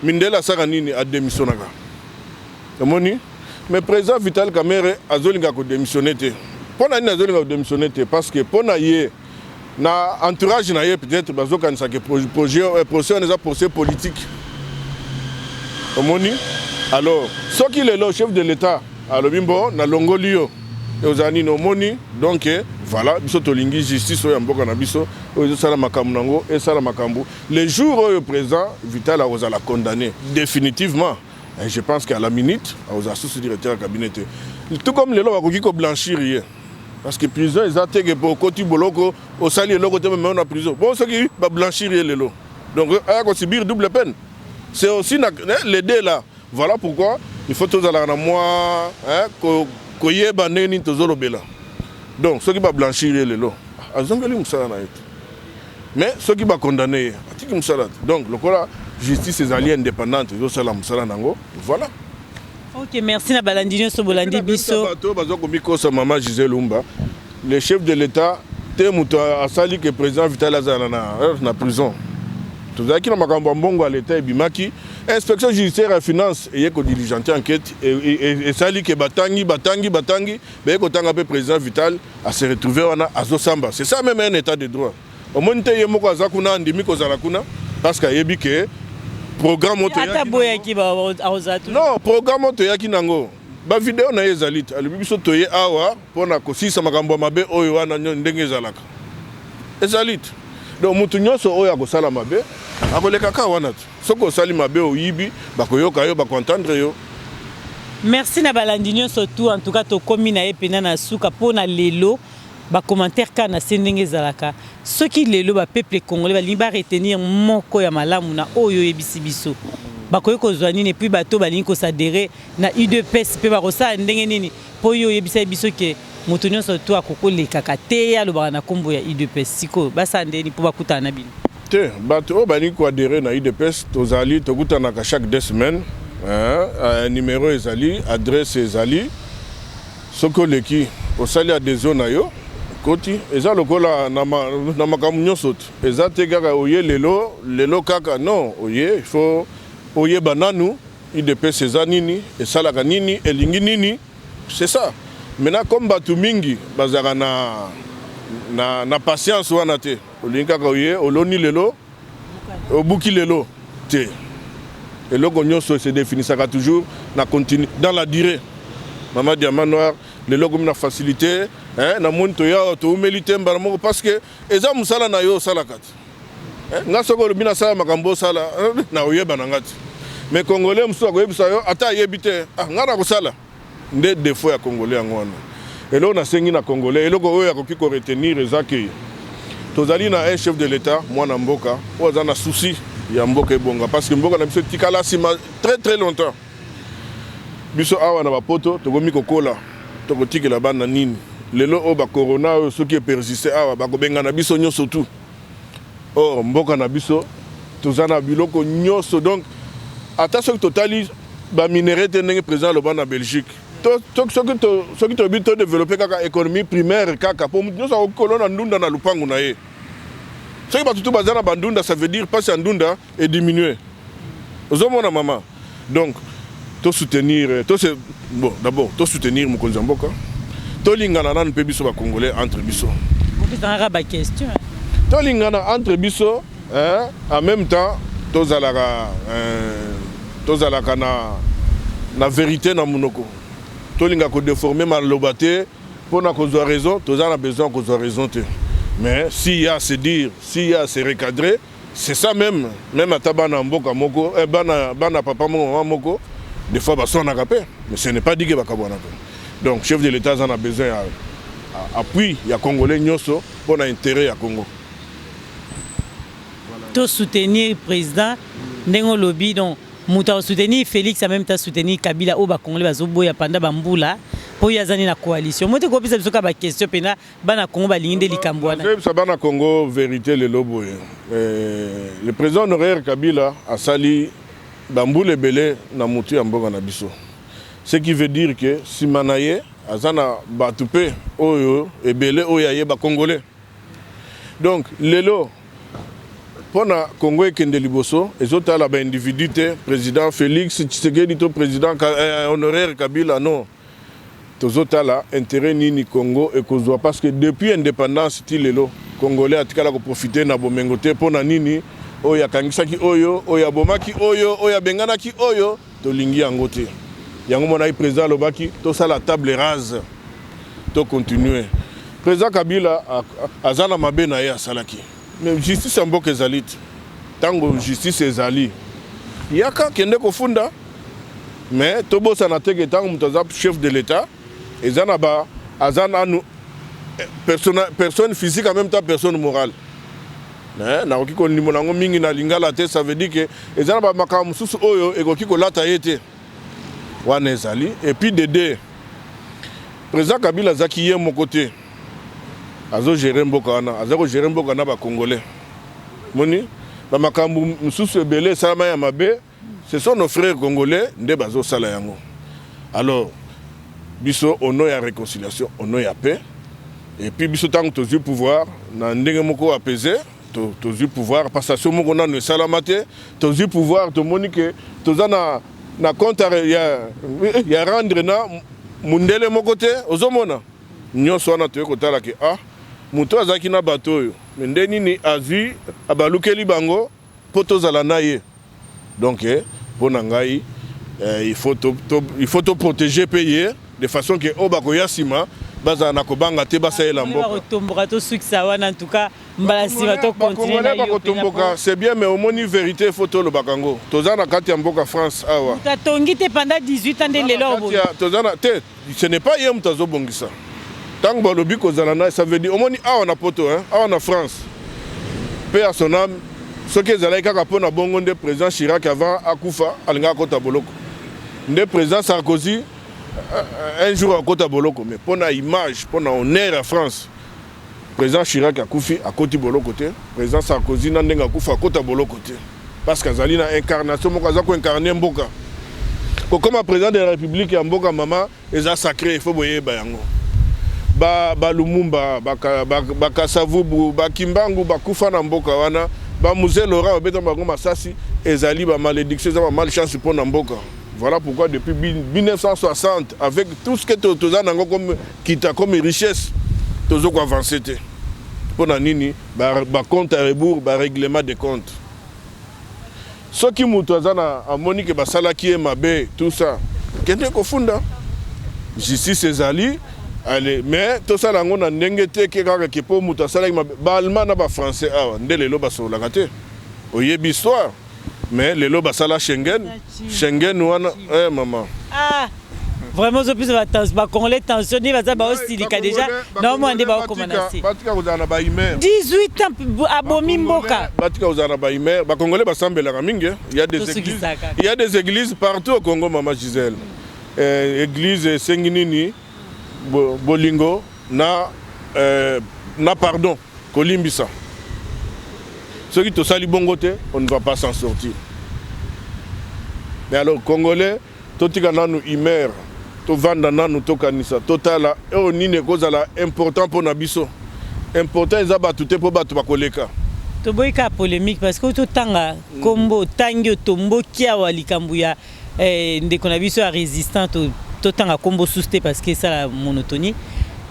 Mindela Saranini a démissionné. Mais président Vital Kamerhe a démissionné. Pour a démissionné parce que pour na entourage na peut-être bazoka nsa que projet on a procès politique. Alors, ce qui est le chef de l'État à l'Obimbo na Longolio Ozani no moni donc voilà biso tolingi justice oyo mboka na biso oyo sala makambo nango et sala makambo les jours oyo présent Vital a la condamné définitivement et je pense qu'à la minute a sous-directeur cabinet tout comme les lois ko blanchir hier parce que prison ils attaquent pour côté boloko au sali loko te même en prison bon ce qui va blanchir les lois donc a ko subir double peine c'est aussi les deux là voilà pourquoi il faut tous aller na moi donc ceux qui vont blanchir les lots, mais ceux qui vont condamner, donc le justice est alliée indépendante, voilà. Ok, merci na Balandinho Sobolandi Bisso. Maman Gisèle Lumba, le chef de l'État, a sali que le président Vital Azana na prison. Tout ça qui n'a pas bongo à l'État et bimaki. Inspection judiciaire et finance et diligenter enquête et ça dit que batangi mais quand le président Vital a se retrouvé à Zosamba c'est ça même un état de droit au moins te yemo ko zakuna ndimi ko zalakuna parce que yebi que programme auto non programme auto yaki nango ba vidéo na yezalit ali biso toye awa pona ko sisa makambo mabe oyo wana ndenge zalaka ezalit donc mutu nyonso oyo akosala mabe akoleka ka wana soko sali mabe oyibi bakoyoka yo bakontendre yo. Merci na Balandinho surtout en tout cas to komi na epena na suka pona lelo ba commentaire kana sendenge zalaka ceux qui lelo ba peuple congolais ba liba retenir moko ya malamu na oyo yebisi biso bakoyoko zwani ne puis bato balingi ko s'adhérer na UDPS pe ba rosa ndenge nini po yo yebisa biso ke moto nyonso to akokoleka te ya lobaka na kombo ya UDPS siko basa ndeni po bakutana na bino te bato balingi ko adhérer na UDPS tozali tokutana ka chaque 2 semaines numéro ezali adresse ezali soko leki osali adhésion na yo Koti, eza lokola na makambo nyonso te. Eza te kaka oye lelo kaka non, oye il faut oye bananu IDPS eza nini, esalaka nini, elingi nini, c'est ça. Maintenant comme batu mingi bazaka na patience wana te. Olingi kaka oye oloni lelo, obuki lelo te. Et le nyonso se définissaka toujours na continue dans la durée. Maman Diamant Noir, le logo na facilité, hein, na monto ya to humilité mbaramo parce que eza musala na yo sala kati. Nga soko le bina sala makambo sala na oyeba na ngati. Mais congolais muso ko yebisa yo ata yebite, nga na ko sala. Nde défaut ya congolais ngwana. Et là on a sengi na congolais, et loko oyo akoki ko retenir ezaki. Tozali na un chef de l'état, moi na mboka, oza na souci ya mboka ebonga parce que mboka na biso tikala sima très très longtemps. Biso awa na bapoto tokomi kokola tokotikela bana nini lelo o ba corona o soki persiste awa bakobenga na biso nyonso tout. Or mboka na biso tozana biloko nyonso donc ata soki totali ba minéraux te ndenge président loba na Belgique soki tobi to développer kaka économie primaire kaka po nyonso akolona ndunda na lupangu na ye. Soki batutu bazana bandunda ça veut dire pas si ndunda est diminué. Ozomona maman. Donc to soutenir bon d'abord to soutenir mokonzi mboka to lingana nan pe biso ba congolais entre biso ba question to lingana entre biso en même temps to zalaka na vérité na monoko to linga ko déformer malobate pour na kozwa raison to zana besoin kozwa raison te mais s'il y a à se dire s'il y a à se recadrer c'est ça même atabana mboka moko bana papa moko. Des fois, on a capé, mais ce n'est pas dit que va capable. Donc, chef de l'État en a besoin d'appui, il y a Congolais pour l'intérêt à Congo. Tout soutenir le président, Nengo lobby, donc, Mouta soutenir Félix, en même temps soutenir Kabila, au Congolais, Bazobo, ya Panda Bamboula, pour y avoir la coalition. Moi, je crois que c'est une question, Bana Congo, Balinde, Likambouana. C'est Bana Congo, vérité, le lobo. Le président honoraire Kabila a sali. Bamboule belé na mutu ya mboka na biso. Ce qui veut dire que si manaye azana batupe oyo ebele oyo ayeba congolais. Donc lelo pona Congo ekende liboso ezotala ba individuité président Félix Tshisekedi to président honoraire Kabila non. Tozotala intérêt nini Congo ekozwa parce que depuis indépendance ti lelo congolais atikala ko profiter na bomengote pona nini oya kangisaki oyo oya bomaki oyo oya benganaki oyo tolingi yango te yango mona président lobaki to sala table rase to continuer président Kabila azana mabe na ye asalaki mais justice mboka ezali tango justice ezali yaka kende kofunda mais tobosa na teke tango mutaza chef de l'état ezana ba azana nu personne physique en même temps personne morale. Na okiko ndimo nango mingi na lingala te ça veut dire que ezana ba makamu susu oyo ekokiko lata yete wana ezali et puis Dédé président Kabila zaki ye mon côté azo gérer mboka wana azo gérer mboka na ba congolais moni ba makamu susu ebele sama ya mabe ce sont nos frères congolais nde bazo sala yango alors biso ono ya réconciliation ono ya paix et puis biso tango tozu pouvoir na ndenge moko apaiser tozu pouvoir passation moko na no salamate tozu pouvoir to monique tozana na compte ya rendre na mundele moko te ozomona nyonso wana to ekotala ke muto azaki na bato oyo nde nini azwi abalukeli bango po tozala na ye donc pona ngai il faut to protéger payer de façon que obakoya sima baza na kobanga te basaela mboka tomboka to sukisa wana en tout cas mbala sima to continuer na yo tomboka c'est bien mais au moni vérité photo le bakango tozana kati ya mboka France awa tatongi te pendant 18 ans de lelo bo tozana te ce n'est pas yem tazo bongisa tango balobi kozala na ça veut dire au moni awa na poto awa na France paix à son âme ce que ezalaki kaka pona bongo nde président Chirac avant akufa alinga kota boloko nde président Sarkozy un jour à Kota Boloko, mais pour la image, pour l'honneur à France, président Chirac a koufi à Koti Boloko, président Sarkozy n'a pas koufi à Kota Boloko, parce que Zali a incarnation, moi j'ai incarné Mboka. Comme président de la République, Mboka maman, ils ont sacré, il faut boyer bayango. Lumumba, Kasavubu, Kimbangu, Kufa na mboka wana, Musée Laurent, Obeta Bango Masasi, ezali malédiction, ça malchance pour Namboka. Voilà pourquoi depuis 1960, avec tout ce que tu as comme richesse, tu as avancé. Pour Nanini, compte à rebours, règlement des comptes. Ce qui m'a dit à Monique Basalaki et Mabé, tout ça, qu'est-ce que funda? Justice ezali, allez, mais tout ça, on a n'engagé que pour Moutasalaki, Balman n'a pas français, ndé lo baso la gâté. Oyebi histoire, mais les lo basala Schengen, Schengen ouana, maman. Ah, vraiment, je plus va congolais tensionné, va ça aussi les cas déjà. Non, moi on débat comment c'est. 18 ans à Bomimboka. Batika uzana ba imer, ba congolais ba sambela mingi. Il y a des églises partout au Congo, maman Gisèle. Église Senginini, Bolingo, na pardon, Kolimbisa. Ceux qui te saluent bon côté, on ne va pas s'en sortir. Mais alors, Congolais, totika nanu imer, to vanda nanu to kanisa, totala, et on n'est pas important pour Nabiso. Important, ils ont battu pour battre Bakoleka. To boyka polémique parce que tout tanga, combo, tango, tombo, kia walikambuya, ndeko Nabiso a résistant, tout tanga combo sousté parce que ça la monotonie.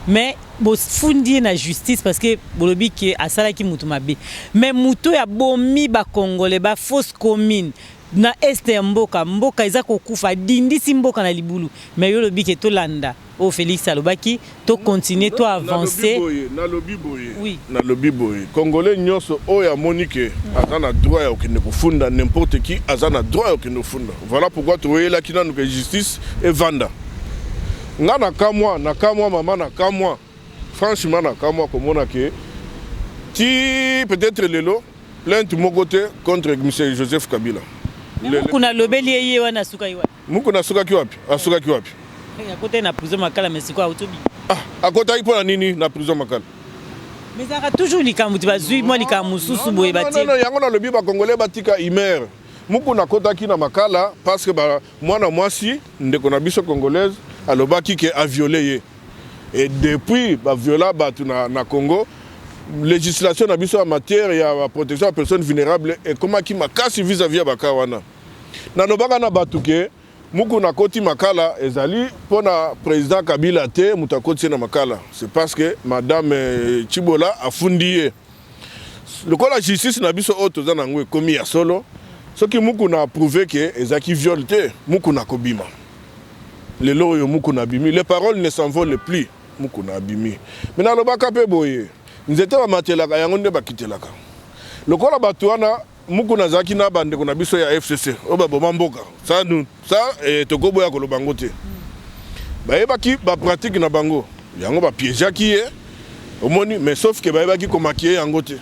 Mais bo fundi na justice parce que bolobi ki asala ki mutu mabe mais mutu ya bomi ba congolais ba fausse commune na este mboka eza kokufa dindisi mboka na libulu mais yo lobi ki to landa o Félix alobaki to continuer to avancer na lobi boye oui na lobi boye congolais nyonso o ya Monique azana droit ya okende kufunda n'importe qui azana droit ya okende kufunda voilà pourquoi to yela kina nuke justice et vanda nga na kamwa maman na kamwa franchement na kamwa komona ke ti peut-être lelo plainte mon côté contre M. Joseph Kabila kuna lobeli yeye wana suka iwa muko na suka kiwapi asuka kiwapi ya kote na prison makala mesiko autobi akota ipo na nini na prison makala mais ça a toujours likambuti bazui moi likamususu boye bati non yango na lobi ba congolais batika imer muko na kota ki na makala parce que ba mwana mwasi ndeko na biso congolaise alobaki ke a violé et depuis ba viola batu na Congo législation na biso en matière ya protection à personnes vulnérables et comment ki makasi vis-à-vis baka wana na lobaka na batu ke muku na koti makala ezali pona président Kabila te mutakoti na makala c'est parce que madame Chibola a fundié le ko la justice na biso auto za ngwe komi ya solo ce qui muku na prouvé que ezaki viol te muku na kobima les lois mukuna bimi les paroles ne s'envolent plus mukuna bimi maintenant le bakape boye nzete ba matelaka yango nde bakitelaka lokola batuana mukuna zaki na bande kuna biso ya FCC oba bomamboka ça nous ça tokobo ya kolobango te ba ebaki ba pratique na bango yango ba piéger ki e omoni mais sauf que ba ebaki ko maquiller yango te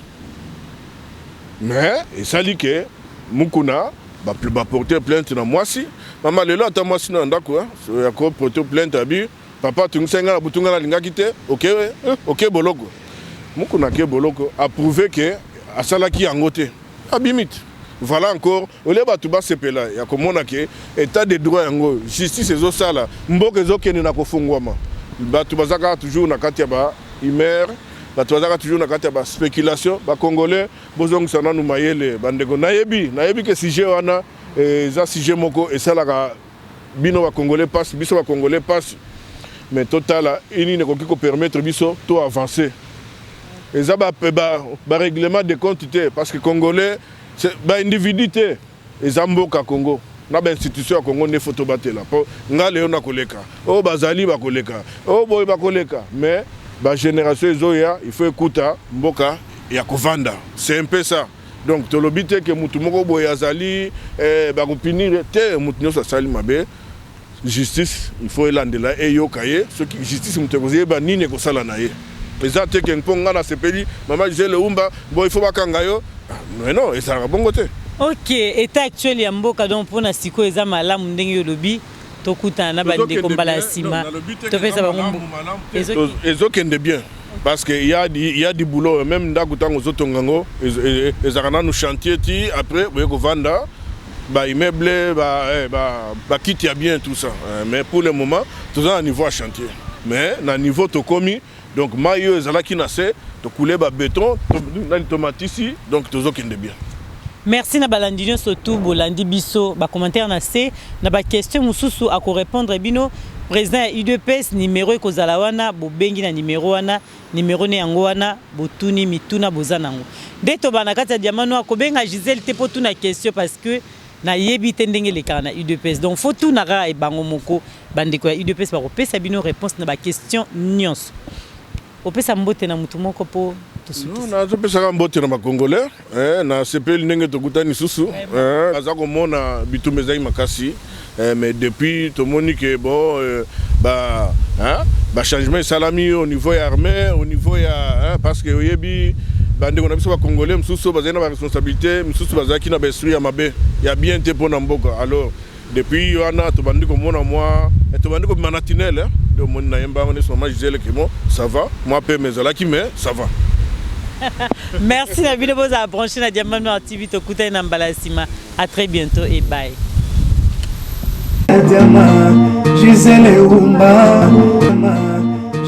mais et sali que mukuna ba porter plainte na mwasi maman lelo ata mwasi na ndako ya ko porter plainte abi papa tungisenga na butunga na linga kite OK boloko mukuna ke boloko a prouvé que asalaki yango te abimit voilà encore ole batu ba sepela ya komona ke état de droit yango justice ezo sala mboka ezo kene na kofungwama batu bazaka toujours na kati ya ba imer batu bazaka toujours na kati ya ba spéculation ba congolais bozongisa nanu mayele bandeko nayebi ke sujet wana za sujet moko esalaka bino ba congolais passe biso ba congolais passe mais total ini ne koki ko permettre biso to avancer eza ba règlement de compte te parce que congolais c'est ba individuité eza mboka Congo na ba institution ya Congo ne photo batela po ngale yo na koleka o bazali ba koleka o boy ba koleka mais ba génération ezoya il faut écouter mboka ya kovanda c'est un peu ça donc to lobite que mutu moko boy azali ba kopinir te mutu nyosa sali mabe justice il faut elandela e yokaye ce qui justice mutu kozie ba nini ko sala na ye eza te ke mponga na sepeli mama Gisèle Umba bo il faut bakanga yo non et ça va bon côté. OK, état actuel ya mboka donc pona siko eza malamu ndenge yo lobi tokuta na bande kombala sima to pesa ba ngombo ezokende bien parce que il y a du boulot même ndakutango zotongango ezakana no chantier ti après boye ko vanda ba immeuble ba kit ya bien tout ça mais pour le moment tout ça à niveau chantier mais na niveau to komi Donc mayo ezalaki na se to couler ba béton na tomate ici donc tozokende bien. Merci na balandi surtout bolandi biso ba commentaire na se na ba question mususu à répondre bino président ya UDPS numéro ekozala wana bobengi na numéro wana numéro ne yango wana botuni mituna bozanango nde to bana kati ya diamano akobenga Gisèle te po tuna question parce que na yebi te ndenge le kana UDPS donc faut tout nara e bango moko bandeko ya UDPS ba kopesa bino réponse na ba question nyonso opesa mbote na mutu moko po non na zopesa mbote na ba congolais na sepeli ndenge tokutani susu aza komona bitumba ezali makasi mais depuis tout le monde que bon changement salami au niveau armé au niveau parce que yebi bande on a besoin congolais msusu bazana ba responsabilité msusu bazaki na esprit ya mabe ya bien te pona mboka alors depuis wana to bandi ko mona moi to bandi ko manatinel de mon na yemba on est sur ma Gisèle que moi ça va moi pe mes ala qui mais ça va. Merci na bino boza brancher na Diamano TV to kuta na mbalasima à très bientôt et bye. Gisèle Umba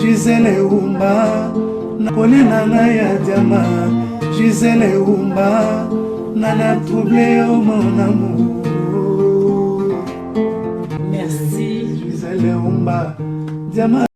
Gisèle Umba Nakolina na ya diama Gisèle Umba Nana troublé au mon amour. Merci Gisèle Umba diama